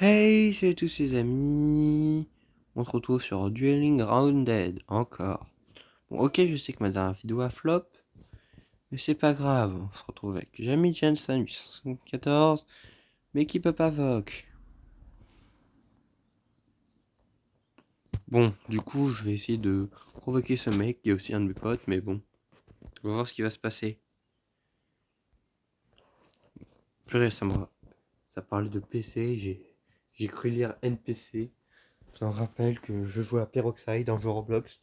Hey, salut tous les amis. On se retrouve sur Dueling Grounded encore. Bon, ok, je sais que ma dernière vidéo a flop, mais c'est pas grave. On se retrouve avec Jamie Jensen 874, mais qui peut pas voc. Bon, du coup, je vais essayer de provoquer ce mec qui est aussi un de mes potes, mais bon, on va voir ce qui va se passer. Plus récemment, ça parlait de PC, j'ai cru lire NPC. Ça me rappelle que je jouais à Peroxide, un jeu Roblox.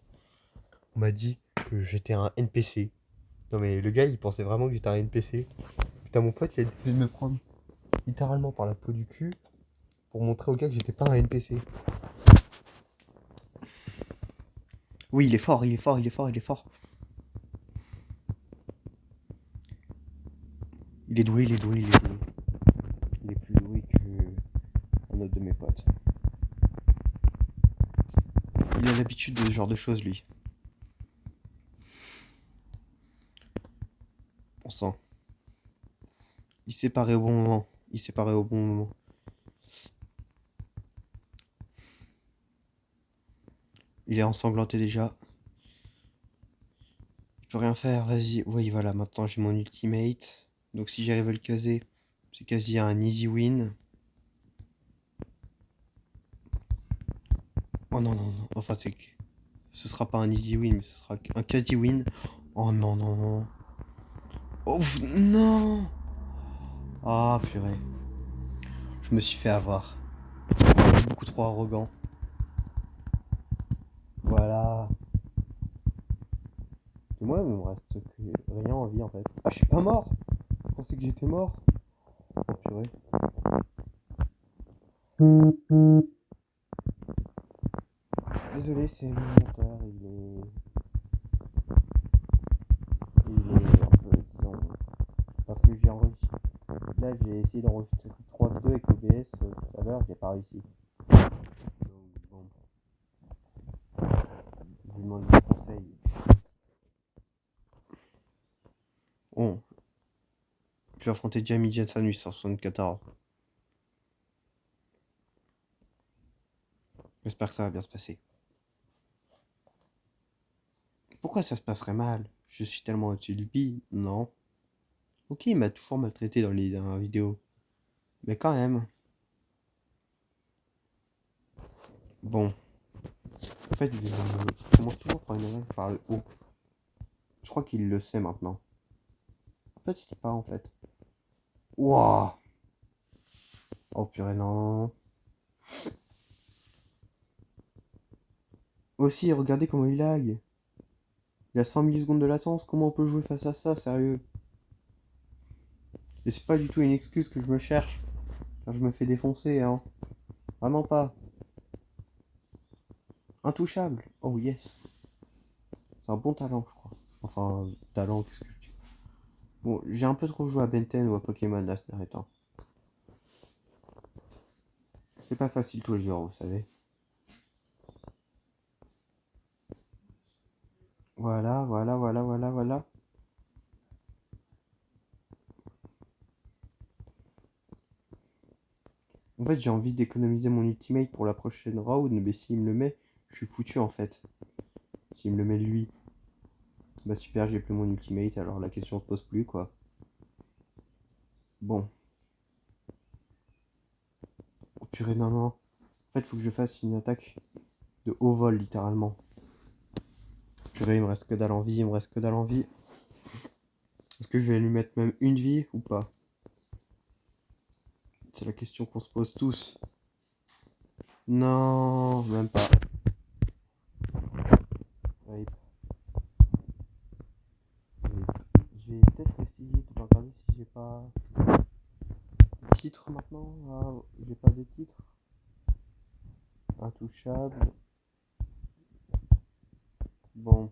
On m'a dit que j'étais un NPC. Non mais le gars il pensait vraiment que j'étais un NPC. Putain mon pote il a décidé de me prendre littéralement par la peau du cul pour montrer au gars que j'étais pas un NPC. Oui il est fort, il est fort, il est fort, il est fort. Il est doué, il est doué, il est doué. Il est plus doué que un autre de mes potes. Il a l'habitude de ce genre de choses lui. On sent. Il s'est paré au bon moment. Il s'est paré au bon moment. Il est ensanglanté déjà. Il peut rien faire, vas-y. Oui voilà, maintenant j'ai mon ultimate. Donc si j'arrive à le caser, c'est quasi un easy win. Oh non, non, non. Enfin, c'est que ce sera pas un easy win, mais ce sera un quasi win. Oh non, non, non. Oh non. Ah, purée. Je me suis fait avoir. Je suis beaucoup trop arrogant. Voilà. Et moi, il me reste rien en vie en fait. Ah, je suis pas mort. Je pensais que j'étais mort. Oh, purée. Désolé, c'est mon monteur. Il est un peu, disons. Parce que j'ai enregistré. Là, j'ai essayé d'enregistrer 3 vidéos avec OBS tout à l'heure, j'ai pas réussi. Donc, bon, je lui demande des conseils. Bon, je vais affronter Jamie Jensen 874. J'espère que ça va bien se passer. Pourquoi ça se passerait mal? Je suis tellement au-dessus de lui. Non. Ok, il m'a toujours maltraité dans les dernières vidéos. Mais quand même. Bon. En fait, je commence toujours par une erreur par le haut. Je crois qu'il le sait maintenant. En fait, il sait pas en fait. Wouah. Oh purée, non. Aussi, regardez comment il lag. Il a 100 millisecondes de latence. Comment on peut jouer face à ça, sérieux? Et c'est pas du tout une excuse que je me cherche. Car je me fais défoncer, hein. Vraiment pas. Intouchable. Oh yes. C'est un bon talent, je crois. Enfin, talent, qu'est-ce que je dis? Bon, j'ai un peu trop joué à Ben 10 ou à Pokémon là ces derniers temps. C'est pas facile tous les jours, vous savez. Voilà, voilà, voilà, voilà, voilà. En fait, j'ai envie d'économiser mon ultimate pour la prochaine round, mais s'il me le met, je suis foutu en fait. S'il me le met lui, bah super, j'ai plus mon ultimate, alors la question se pose plus quoi. Bon. Oh purée, non, non. En fait, faut que je fasse une attaque de haut vol, littéralement. Purée, il me reste que dalle en vie, il me reste que dalle en vie. Est-ce que je vais lui mettre même une vie ou pas? C'est la question qu'on se pose tous. Non, même pas. Rip, rip. Je vais peut-être essayer de regarder si j'ai pas de titre maintenant. Ah, j'ai pas de titre. Intouchable. Bon.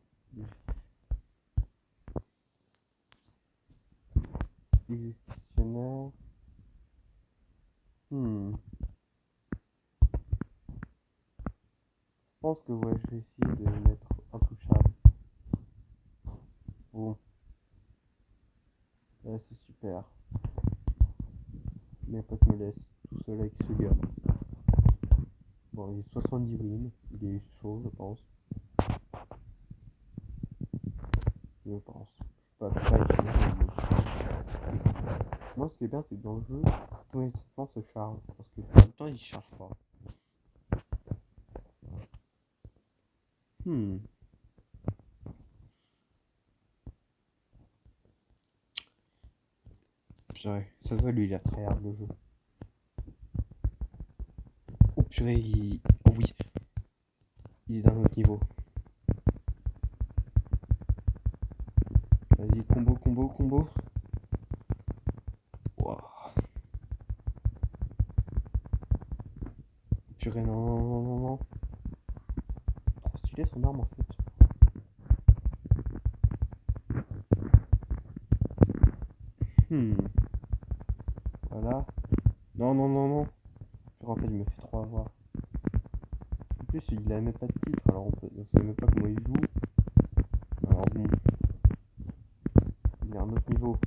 Exécutionnaire. Je pense que ouais, je vais essayer de mettre intouchable. Bon. Ouais, c'est super. Mes potes me laissent tout seul avec ce gars. Bon, il est 70 wins. Il est chaud, je pense. Je pense. Pas moi, ce qui est bien, c'est que dans le jeu, automatiquement se charge. Parce que pour le temps, il ne charge pas. Purée, ça se voit, lui, il a très hard le jeu. Oh purée, oh oui, il est d'un autre niveau. Vas-y, combo, combo, combo. Wow. Purée, non, non, non, non, non. Trop stylé son arme en fait. Voilà. Non, non, non, non. En fait, il me fait trop avoir. En plus, il a même pas de titre, alors on sait même pas comment il joue. Alors bon. Il est à un autre niveau.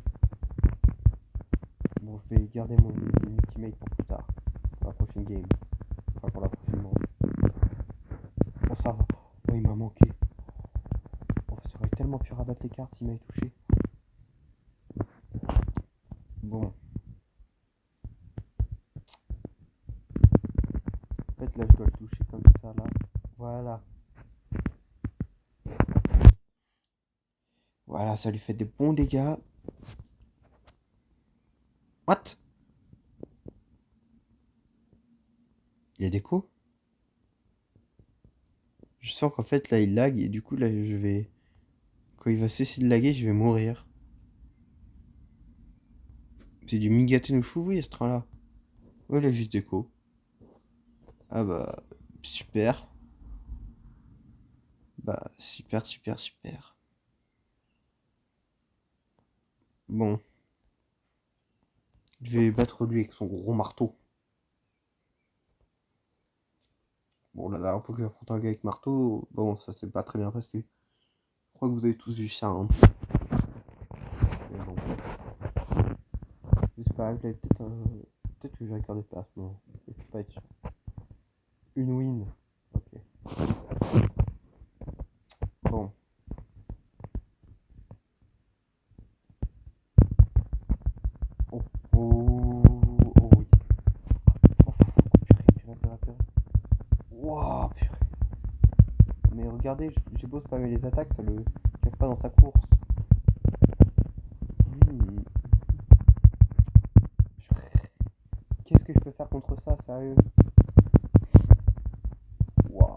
Bon, je vais garder mon ultimate pour plus tard. Pour la prochaine game. Enfin, pour la prochaine manche. Bon, ça va. Oh, il m'a manqué. Oh, ça aurait tellement pu rabattre les cartes s'il m'avait touché. Bon. En fait, là, je dois le toucher comme ça, là. Voilà. Voilà, ça lui fait des bons dégâts. What? Il y a des coups? Je sens qu'en fait, là, il lag. Et du coup, là, je vais... Quand il va cesser de laguer, je vais mourir. C'est du Migate no Shuvu, ce train-là. Ouais, il a juste des coups. Ah bah, super. Bah, super, super, super. Bon. Je vais battre lui avec son gros marteau. Bon, la dernière fois que j'ai affronté un gars avec marteau, bon, ça s'est pas très bien passé. Je crois que vous avez tous vu ça, hein. Mais bon. C'est pas grave, j'avais peut-être que j'ai regardé pas, non. Je peux pas être sûr. Une win. Ok. Bon. Oh, oh, oh oui. Oh, purée, purée, purée. Wow, purée. Mais regardez, j'ai beau spammer les attaques, ça le casse pas dans sa course. Hmm. Qu'est-ce que je peux faire contre ça, sérieux? Waouh.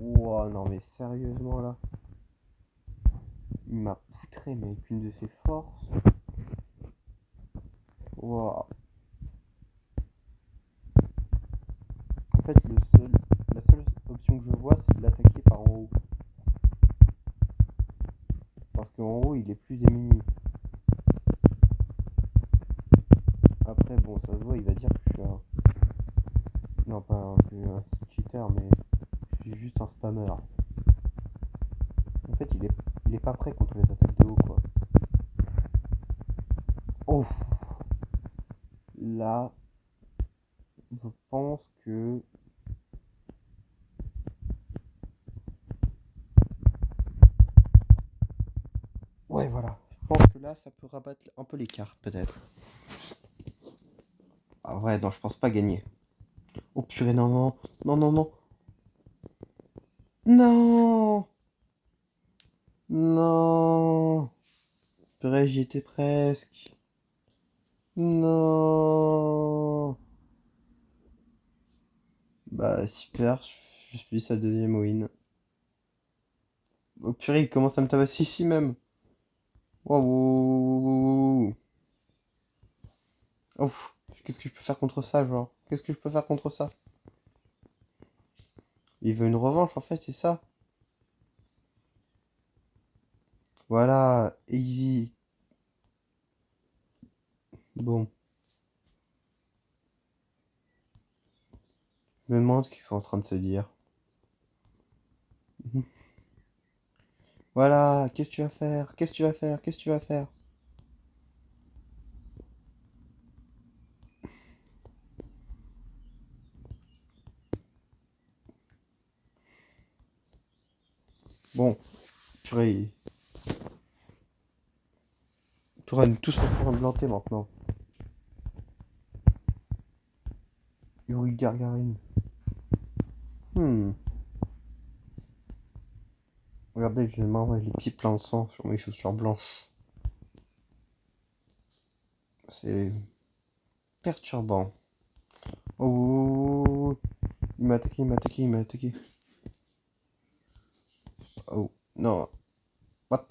Wow, non mais sérieusement là. Il m'a poutré mais avec une de ses forces. Waouh. En fait, la seule option que je vois, c'est de l'attaquer par en haut. Parce qu'en haut, il est plus démuni. Après, bon, ça se voit, il va dire que je suis un... Non, pas un cheater, mais je suis juste un spammer. En fait, il est pas prêt contre les attaques de haut, quoi. Oh. Là, je pense que... Ouais, voilà. Je pense que là, ça peut rabattre un peu les cartes, peut-être. Ah ouais, non, je pense pas gagner. Oh purée, non, non, non, non, non. Non. Non. Purée, j'y étais presque. Non. Bah, super, je suis sa deuxième win. Oh purée, il commence à me tabasser ici même. Waouh. Oh, qu'est-ce que je peux faire contre ça, genre? Qu'est-ce que je peux faire contre ça? Il veut une revanche, en fait, c'est ça? Voilà, Eevee. Bon, je me demande ce qu'ils sont en train de se dire. Voilà, qu'est-ce que tu vas faire? Qu'est-ce que tu vas faire? Qu'est-ce que tu vas faire? Bon, purée. Ils pourraient tous me faire implanter maintenant. Yuri Gagarin. Regardez, j'ai marre, les pieds pleins de sang sur mes chaussures blanches. C'est perturbant. Oh, il m'a attaqué, il m'a attaqué, il m'a attaqué. Oh, non. What?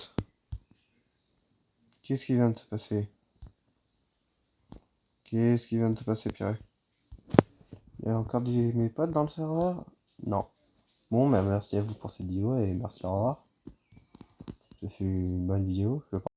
Qu'est-ce qui vient de se passer? Qu'est-ce qui vient de se passer, Pierre? Il y a encore mes potes dans le serveur? Non. Bon, bah merci à vous pour cette vidéo et merci, au revoir. Ça fait une bonne vidéo, je pense.